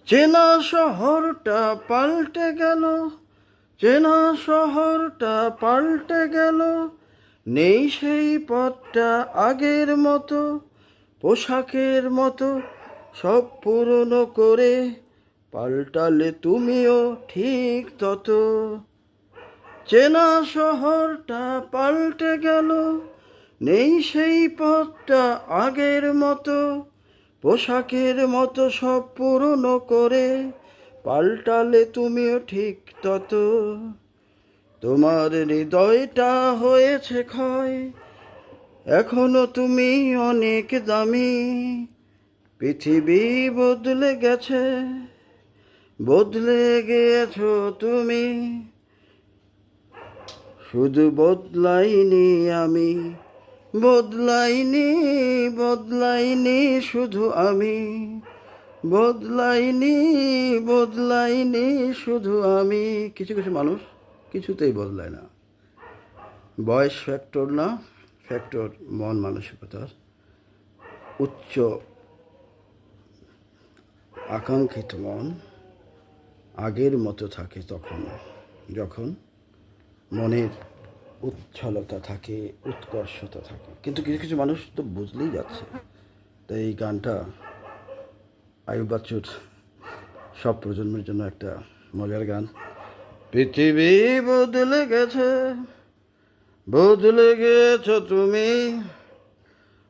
চেনা শহরটা পাল্টে গেল, চেনা শহরটা পাল্টে গেল, নেই সেই পথটা আগের মতো, পোশাকের মতো সব পুরনো করে, পাল্টালে তুমিও ঠিক তত। চেনা শহরটা পাল্টে গেল, নেই সেই পথটা আগের মতো, পোশাকের মতো সব পুরনো করে, পাল্টালে তুমিও ঠিক তত। তোমার হৃদয়টা হয়েছে ক্ষয়, এখনো তুমি অনেক দামি, পৃথিবী বদলে গেছে, বদলে গিয়েছো তুমি, শুধু বদলাইনি আমি, বদলাইনি, বদলাইনি শুধু আমি, বদলাইনি, বদলাইনি শুধু আমি। কিছু কিছু মানুষ কিছুতেই বদলায় না। বয়স ফ্যাক্টর না, ফ্যাক্টর মন মানসিকতার। উচ্চ আকাঙ্ক্ষিত মন আগের মতো থাকে তখন, যখন মনের উচ্ছলতা থাকে, উৎকর্ষতা থাকে। কিন্তু কিছু কিছু মানুষ তো বুঝলেই যাচ্ছে। তাই এই গানটা আয়ুব বাচ্চুর সব প্রজন্মের জন্য একটা মজার গান। পৃথিবী বদলে গেছে, বদলে গেছো তুমি,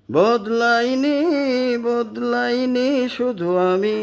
বদলাইনি, বদলাইনি শুধু আমি।